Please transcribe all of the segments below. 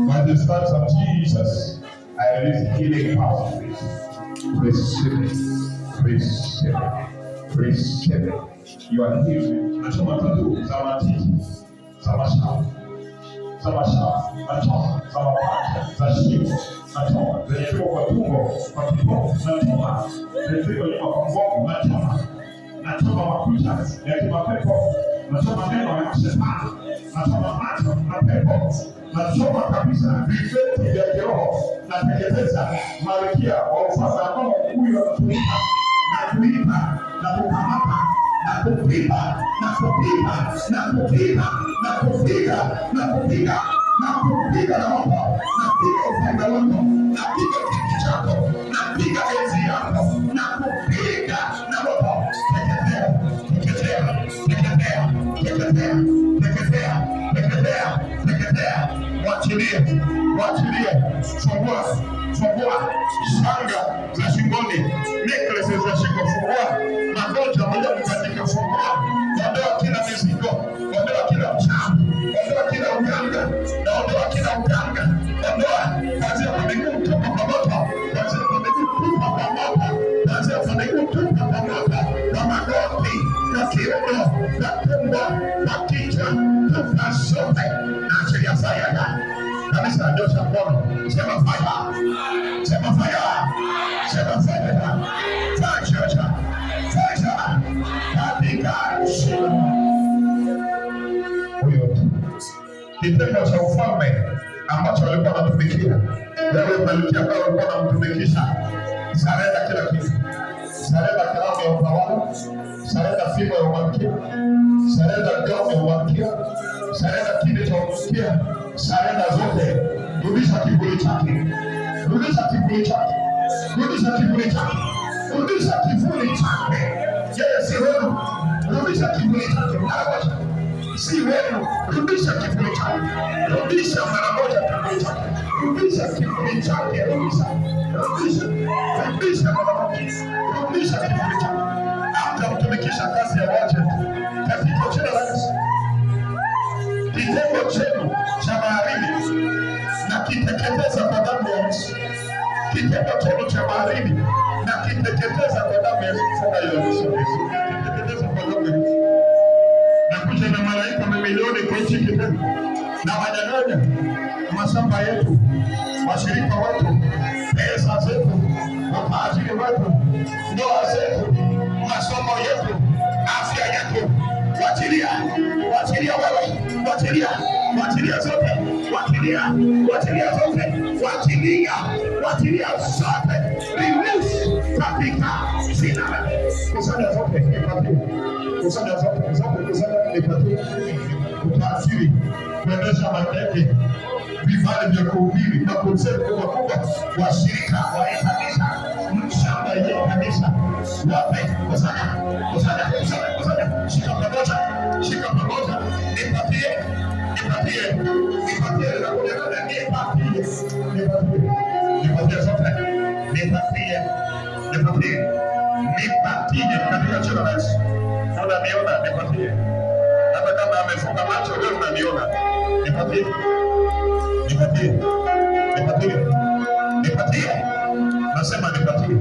By the stripes of Jesus, I release healing power. Receive it. Receive it. Receive it. You are healed. Nachoma tatu za matiti, za mashavu, za mashavu, nachoma za mapacha, za shingo, nachoma zenye ziko kwa tumbo, kwa kifua, nachoma zenye ziko nyuma kwa mgongo, nachoma makucha ya kimapepo, nachoma meno ya shetani, nachoma macho na pepo. Nachoma kabisa vifeti vya kiroho, nateketeza malkia wa ufalme ambao huyu anatumika na kuiba na kukamata na kupiga na kupiga na kupiga na kupiga na kupiga na kupiga na moto, napiga upande wako, napiga kiti chako, napiga enzi yako, na kupiga na moto. Teketea, teketea, teketea, teketea, teketea, teketea, teketea. Wachilie, wachilie, fungua, fungua shanga za shingoni, necklaces za shingo, fungua magonjwa moja mkatika, fungua, ondoa kila mizigo, ondoa kila uchawi, ondoa kila uganga, na ondoa kila uganga, ondoa kuanzia kwa miguu tupa kwa moto, kuanzia kwa miguu tupa kwa moto, kuanzia kwa miguu tupa kwa moto, kwa magoti, na kiuno, na tumbo, na kichwa, tupa zote. Achilia fire kabisa, nyosha mkono, sema fire, sema fire, sema fire, fire, fire, katika jina. Huyo kitendo cha ufalme ambacho walikuwa wanatumikia, wewe malkia ambao walikuwa wanamtumikisha, sarenda kila kitu, sarenda kalamu ya utawala, sarenda fimbo ya umalkia, sarenda gauni ya umalkia, sarenda kile cha umalkia, sarenda zote. Rudisha kiburi chake, rudisha kiburi chake, rudisha kiburi chake, rudisha kiburi chake. Yeye si wenu, rudisha kiburi chake mara moja. Si wenu, rudisha kiburi chake, rudisha mara moja kiburi chake, rudisha kiburi chake, rudisha, rudisha, rudisha mara moja, rudisha kiburi chake. Hamtamtumikisha kazi ya waje katika jina la Yesu. Kitengo chenu cha magharibi na kiteketeza kwa damu ya Yesu. Kitengo chenu cha magharibi na kiteketeza kwa damu ya Yesu. Funga hiyo Yesu. Kiteketeza kwa damu ya Yesu. Na kuja na malaika mamilioni kwa nchi kitendo. Na wanyang'anya mashamba yetu, washirika wetu, pesa zetu, mapaji wetu, ndoa zetu, masomo yetu, afya yetu. Wachilia, wachilia wewe, wachilia, wachilia zote, wachilia, wachilia zote, wachilia, wachilia zote, release katika jina la Yesu. Kusanya zote, nipatie, kusanya zote, kusanya nipatie, utaasiri, kuendesha mandege, vifaa vya kuhubiri, na konsept kubwa, washirika wa kanisa, mshamba ya kanisa, wape, kusanya, kusanya, kusanya, kusanya, shika pamoja, shika pamoja, nipatie, nipatie, nipatie, nipatie, nipatie, nipatie zote, nipatie, nipatie, nipatie katika jina la Yesu. Unaniona, nipatie. Hata kama amefunga macho leo unaniona. Nipatie. Nipatie. Nipatie. Nipatie. Nasema nipatie.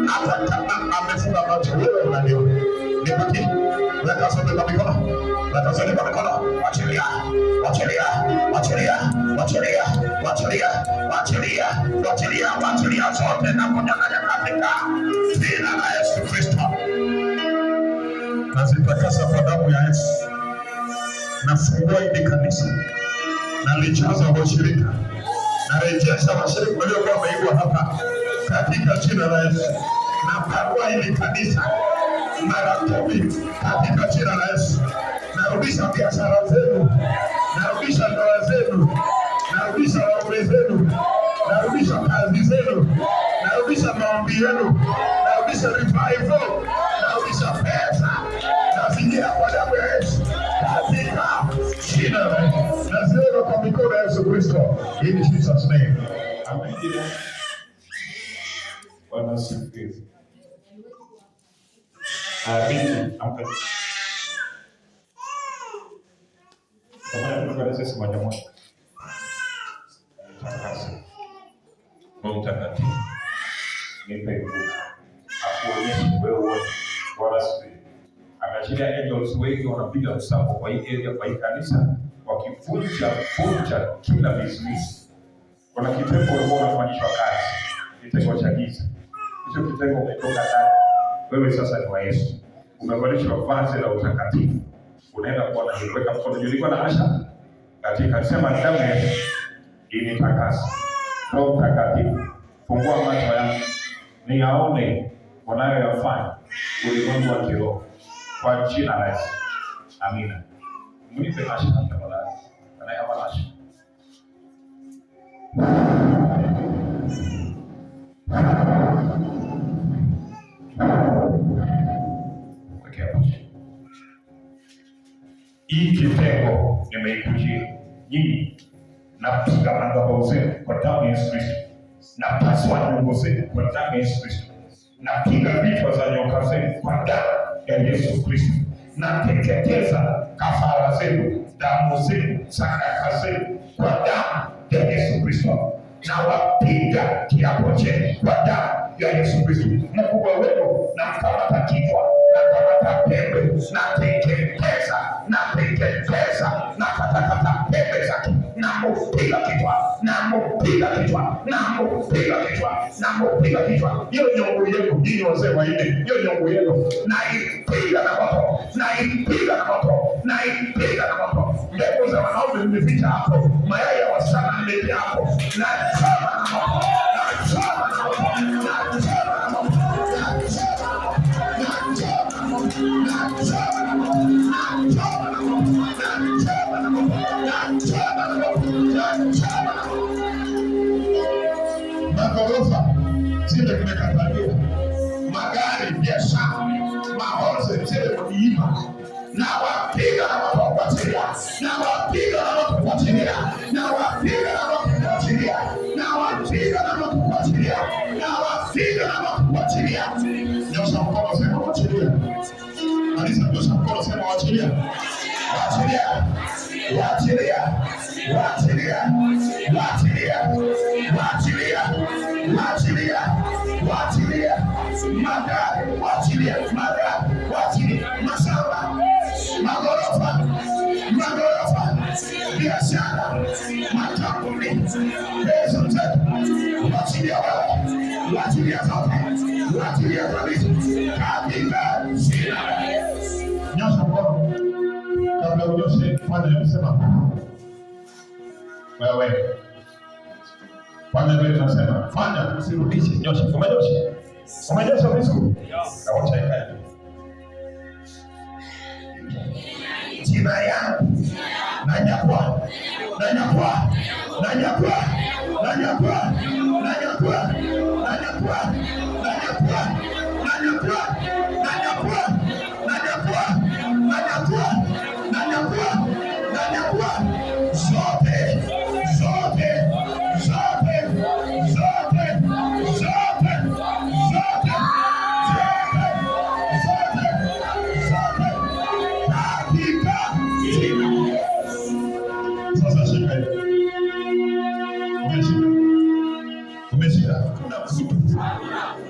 Hata kama amefunga macho leo unaniona. Nipatie. Weka sote kwa mikono. Weka sote kwa mikono. Wachilia. Wachilia. Wachilia. Wachilia. Wachilia. Wachilia. Wachilia. Wachilia sote na kunyang'anya katika jina la Yesu Kristo. Nazitakasa kwa damu ya Yesu. Nafungua hili kanisa Nalijaza washirika, narejesha washirika waliokuwa wameibwa hapa katika jina la Yesu. Napanua hili kanisa mara 10 katika jina la Yesu. Narudisha biashara zenu, narudisha ndoa zenu, narudisha waume zenu, narudisha kazi zenu, narudisha maombi yenu, narudisha revival, narudisha pesa, nazingia kwa damu ya Yesu katika jina la Yesu. Naziweka kwa mikono ya Yesu Kristo, in Jesus name. Amen. Bwana asifiwe. Binti, amka. Kama tunaweza sema moja moja. Mungu mtakatifu. Nipe nguvu. Akuonyeshe wewe wote. Bwana asifiwe. Angalia angels wengi wanapiga msako kwa hii area, kwa hii kanisa, wakivunja kila business. Kuna kitengo walikuwa wanafanyishwa kazi. Kitengo cha giza. Hicho kitengo umetoka ndani. Wewe sasa ni wa Yesu. Umevalishwa vazi la utakatifu. Unaenda kuona niweka mkono nilikuwa na Asha katika sema damu ya Yesu initakasa. Roho Mtakatifu, fungua macho yangu niyaone wanayoyafanya ulimwengu wa kiroho kwa jina la Yesu. Amina. Mnipe Asha tafadhali. Anayehapa Asha. Hii kitengo nimeikujia nyinyi, napiga madhabahu zenu kwa damu ya Yesu Kristo, napasua nyungu zenu kwa damu ya Yesu Kristo, napiga vichwa za nyoka zenu kwa damu ya Yesu Kristo, nateketeza kafara zenu, damu zenu, sadaka zenu kwa damu ya Yesu Kristo, na wapiga kiapo chenu kwa damu ya Yesu Kristo. Mkubwa wenu na mkamata kichwa, na kamata pembe, na teketeza, na teketeza, na katakata pembe zake, na mupiga kichwa, na mupiga kichwa, na mupiga kichwa, na mupiga kichwa. Hiyo nyongo yenu, nyinyi wazee wa nne, hiyo nyongo yenu, na ipiga na moto, na ipiga na moto, na ipiga na moto. Mbegu za wanaume mmeficha hapo, mayai ya wasichana mmepia hapo, na choma na moto, na choma na moto, na choma na moto, na choma na moto, na choma na moto, na choma na moto, na choma na moto, na choma na moto, na choma na moto, na choma na moto. Magorofa zile kumekataliwa, magari, biashara, mahoze zile kuiba, na wapiga na moto kuachilia, na wapiga na moto kuachilia, na wapiga na moto kuachilia, na wapiga na moto kuachilia, na wapiga na moto kuachilia. Nyosha mkono sema kuachilia. Alisa nyosha mkono sema kuachilia. Kuachilia. Kuachilia. Kuachilia. Kuachilia. Kuachilia. Kuachilia. Kuachilia. Magari, kuachilia. Magari, kuachilia. Mashamba, magorofa, magorofa, biashara, makampuni, pesa zetu, kuachilia wewe, kuachilia zote, kuachilia kabisa, katika jina la Yesu. Nyosha mkono. Kabla unyoshe, fanya nimesema. Wewe. Fanya vile tunasema. Fanya, usirudishe. Nyosha. Umenyosha. Umenyosha vizuri. Na wacha ikae. Jina yangu nanyakua, nanyakua, nanyakua, nanyakua, nanyakua, nanyakua, nanyakua, nanyakua, nanyakua, nanyakua, nanyakua, nanyakua, nanyakua, zote, zote, zote, zote, zote, zote.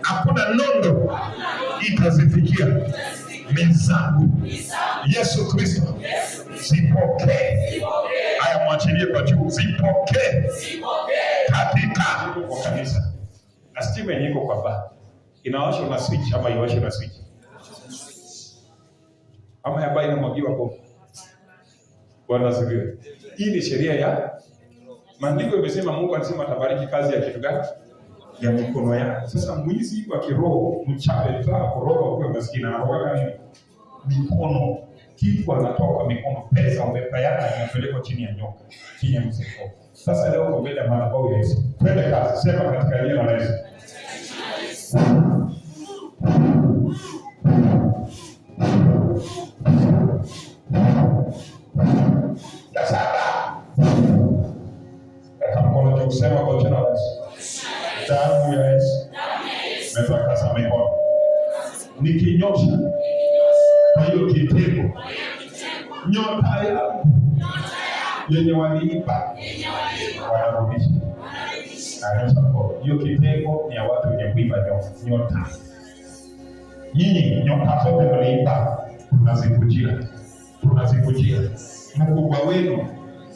Hakuna nondo itazifikia mezangu. Yesu Kristo, zipokee. Haya, mwachilie kwa juu, zipokee katika kanisa. Na stima yenye iko kwa baa inawashwa na switch ama iwashwe na switch? Ama ya baa inamwagiwa kwa. Bwana asifiwe. Hii ni sheria ya Maandiko yamesema, Mungu alisema atabariki kazi ya kitu gani? Ya mikono yako. Sasa mwizi wa kiroho, mchawi anataka kuroga ukiwa maskini, anaroga nini? Mikono. Kitu anatoka mikono, pesa umepeana inapelekwa chini ya nyoka, chini ya mseko. Sasa leo kwa mbele ya madhabahu ya Yesu, twende kazi, sema katika jina la Yesu. Ya saba. Kama mkono juu, sema kwa jina la Yesu. Damu ya Yesu. Metakasa mikono. Nikinyosha kwa hiyo kitego, nyota yangu yenye waliipa wanarudisha. Naonyesha kwa hiyo kitego ni ya watu wenye kuiba nyota. Nyinyi nyota zote mliipa, tunazikujia. Mkubwa wenu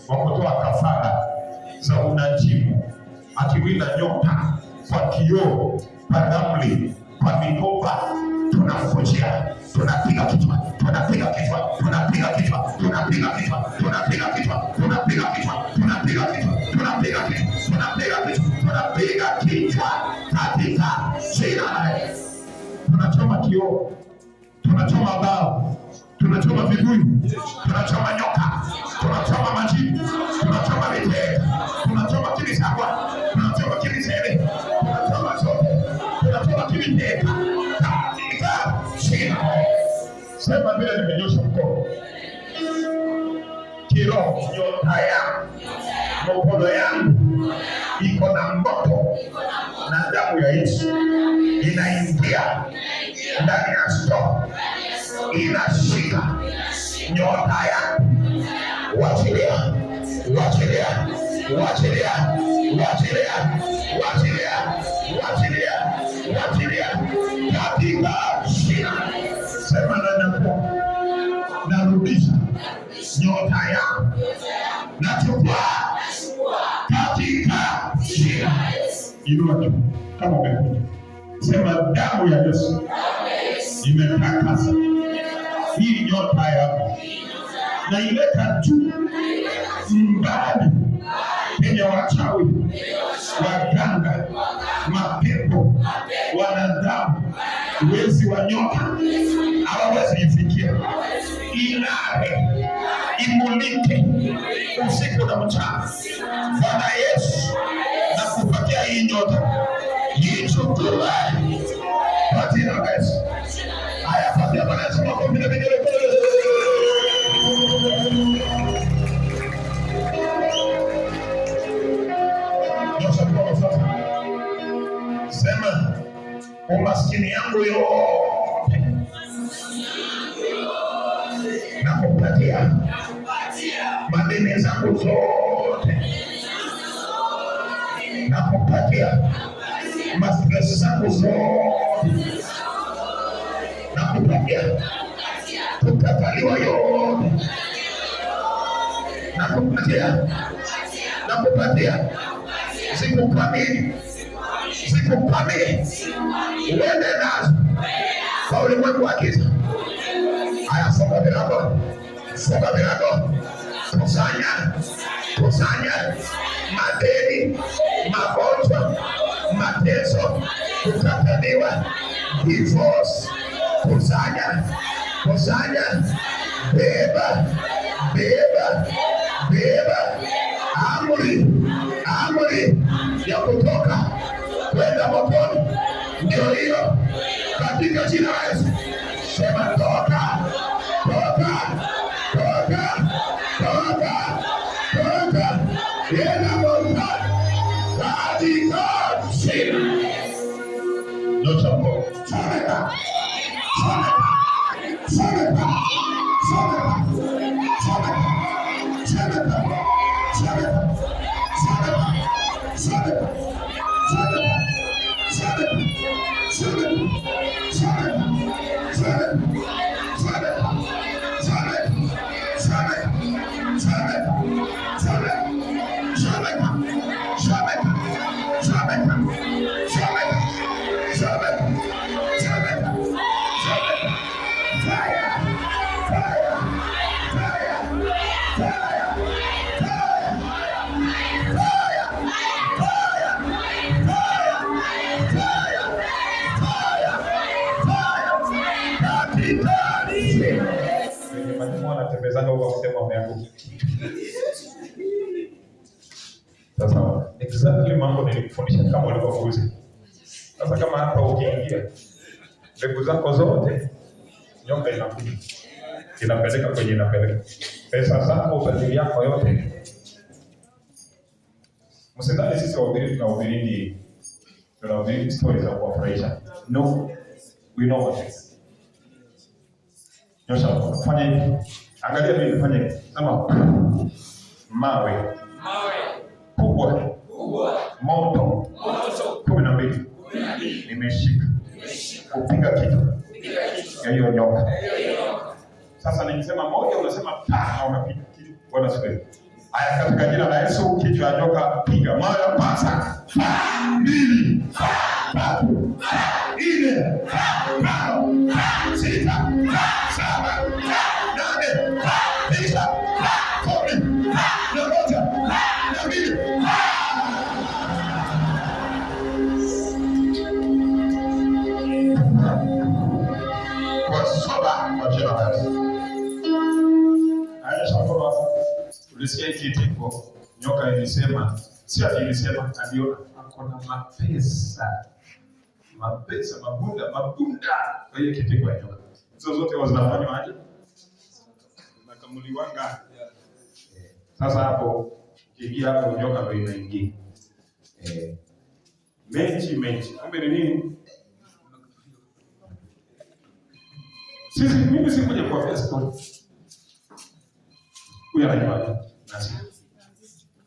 wa kutoa kafara za unajimu akiwinda nyota kwa kioo, kwa ramli, kwa mikoba, tunakujia. Tunapiga kichwa, tunapiga kichwa, tunapiga kichwa, tunapiga kichwa, tunapiga kichwa, tunapiga kichwa, tunapiga kichwa, tunapiga kichwa, tunapiga kichwa, tunapiga kichwa katika jina la Yesu. Tunachoma kioo, tunachoma bao, tunachoma vibuyu, tunachoma nyoka, tunachoma majibu, tunachoma vitega, tunachoma kilisagwa, tunachoma kilisele, tunachoma zote, tunachoma kiliteka katika jina. Sema vile nimenyosha mkono. Kiroho, nyota yangu, mkono yangu iko na moto na damu ya Yesu inaingia ndani ya stoo, inashika nyota yangu. Wachilia, wachilia, wachilia, wachilia, wachilia, wachilia, wachilia katika jina. Sema narudisha nyota yangu, nachukua katika jina. Inua juu kama umekuja. Sema damu ya Yesu imetakasa hii nyota yangu, na ileta juu mbali penye wachawi, waganga, mapepo, wanadamu, wezi wa nyota hawawezi ifikia. Ing'are, imulike usiku na mchana. Bwana Yesu, nakupatia hii nyota, ichukue kwa jina la Yesu. Haya, patia Bwana Yesu makofi na vigelegele. Nyosha mkono sasa. Sema umaskini yangu yote nakupatia, madeni zangu zote nakupatia, mastresi zangu zote nakupatia, kukataliwa yote nakupatia, nakupatia. Sikukabili, uende nazo kwa ulimwengu wa giza. Haya, funga milango, funga milango, kusanya, kusanya madeni, magonjwa, mateso, kukataliwa, divorce, kusanya, kusanya, beba, beba, beba, amri ya kutoka kwenda motoni ndio hiyo katika jina la Yesu. Sema toka, toka, toka, toka, toka, yena motoni katika jina la Yesu. Nyosha mkono. Chomeka, chomeka, chomeka, chomeka, chomeka, chomeka, chomeka. Fire! exactly mambo nilikufundisha kama ulivyokuza. Sasa kama hapa ukiingia mbegu zako zote nyoka inakuja. Inapeleka kwenye inapeleka. Pesa zako, utajiri yako yote. Msidhani sisi wahubiri tunahubiri stories za kuwafurahisha. No, we know what it is. Nyosha, fanya hivi. Angalia mimi fanya hivi. Sema mawe. Kubwa. Moto. 12. Nimeshika. Kupiga kitu. Ya hiyo nyoka. Sasa nikisema moja unasema na unapiga kitu. Bwana sifiwe. Aya, katika jina la Yesu kichwa ya nyoka piga. Moja, pasa. 2, 3, 4, 5, 6, 7, 8, 9, 10, 11, 12. Kwa soba kwa jina la Yesu. Aya, shakora. Ulisikia kitiko, nyoka ilisema, si ati ilisema, aliona akona mapesa, mabunda. Kwa hiyo kitiko ya nyoka. Hizo zote zinafanywa aje? Nakamuliwanga. Sasa hapo, ukiingia hapo nyoka ndio inaingia. Mechi. Kumbe ni nini? Mimi sikuja kwa Facebook. Huyu anajua nasi.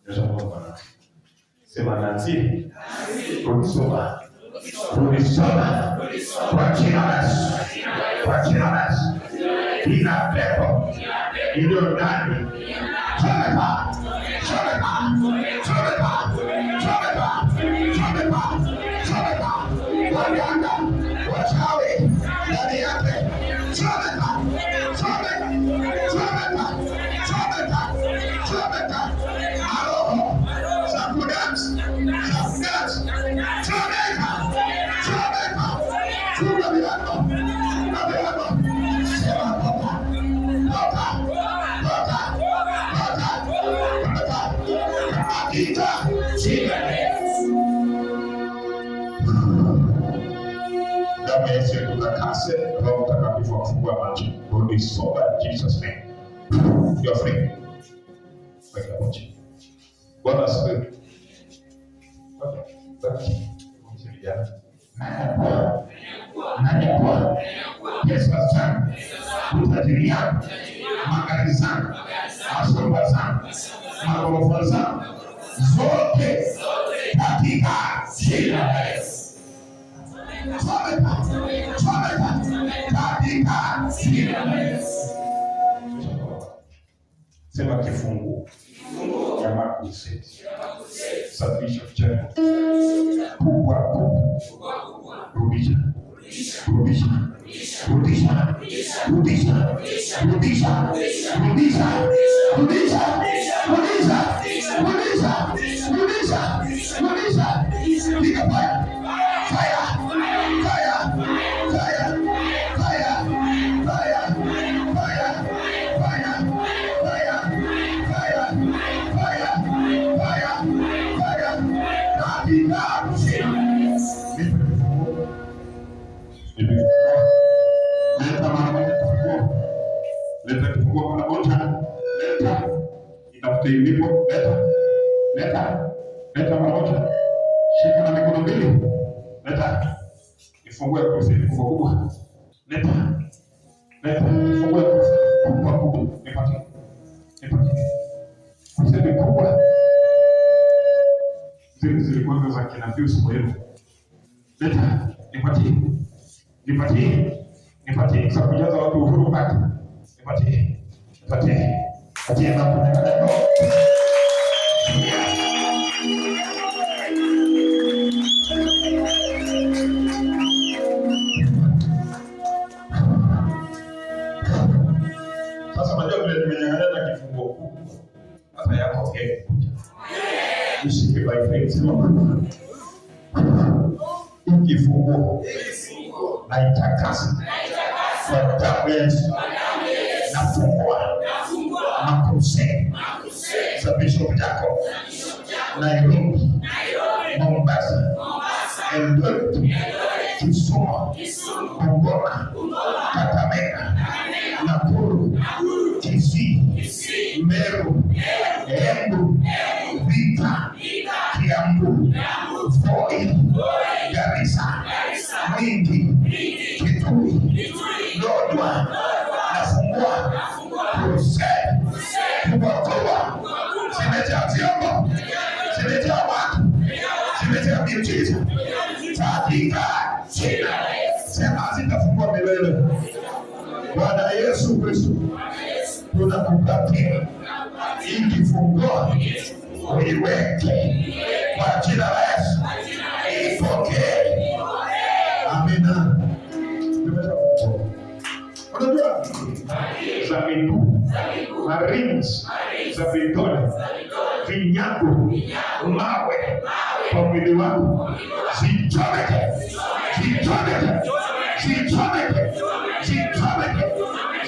Yesu Bwana. Sema nasi. Kunisoma. Kwa jina la Yesu. Ina pepo. Iliyo ndani. Chomeka. Waganga. Wachawi. Ndani yake. Chomeka. Damu ya Yesu ikutakase, Roho Mtakatifu afungua macho. Rudi soba in Jesus name. You are free. Weka macho. Bwana asifiwe. Okay. Msijana. Nani Yesu asante. Utajiri yangu. Magari zangu. Mashamba zangu. Magorofa zangu. Zote katika jina la Yesu. Chomeka katika jina la Yesu. Sema kifungu ya Marko 6. Safisha mchana. Kubwa. Rudisha. Piga fire. Leta kifungua mara moja. Leta. Inafute ilipo. Leta mara moja. Shika na mikono mbili. Leta. Ifungue kursi kubwa. Leta. Ifungue kursi kubwa. Nipatie. Kursi kubwa. Zilikuwa za kina Pius Mwelu. Leta. Nipatie. Sasa kujaza watu uhuru pati. Nipatie na kunena. Sasa unajua vile nimenyang'anya na kifungo kubwa. Sasa yako kuja. Nishike by faith. Kifungo. Na itakasa. Kwa damu ya Yesu. Nafungua makusudi za Bishop Jacob Nairobi Mombasa, Eldoret, Kisumu, Bungoma, Kakamega, Nakuru, Kisii, Meru, Embu, Thika, Kiambu, Voi, Garissa, Mwingi, Kitui, Lodwar, nafungua Crusade, kuokoa, zimejaa vyombo, zimejaa watu, zimejaa miujiza katika jina. Sema zitafungua milele. Bwana Yesu Kristo, tunakupatia ikifungua uiweke kwa jina la Yesu, ipokee. Amina. Unajua za miguu, marines za vidole, vinyago, mawe kwa mwili wako zichomeke, zichomeke, zichomeke, zichomeke,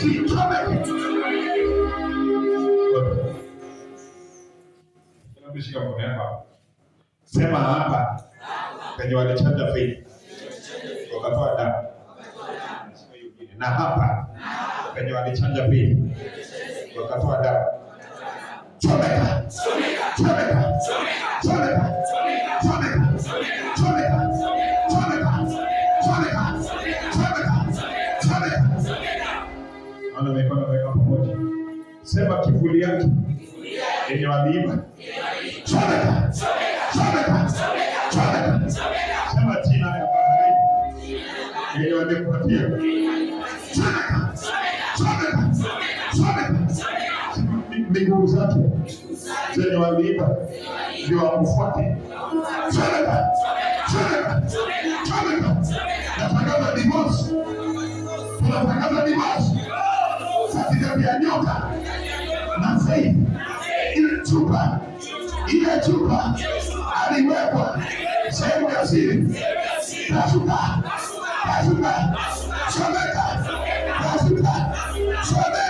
zichomeke. Unabishika kwa hapa. Sema hapa penye walichanja faith wakatoa damu. Na hapa penye walichanja faith wakatoa damu. Chomeka, chomeka, chomeka, chomeka, chomeka, chomeka, chomeka, chomeka, chomeka. Ana mikono weka pamoja. Sema kivuli yake yenye waliiba. Chomeka, chomeka, chomeka. Sema jina ya baharini yenye walikupatia. Chomeka, chomeka, chomeka. Miguu zake zenye waliiba ndio wakufuate. Chomeka, chomeka, chomeka. Natangaza divorce. Tunatangaza divorce katika ya nyoka na faith. Ile chupa aliwekwa sehemu ya siri. Tashuka, tashuka, chomeka, tashuka, chomeka.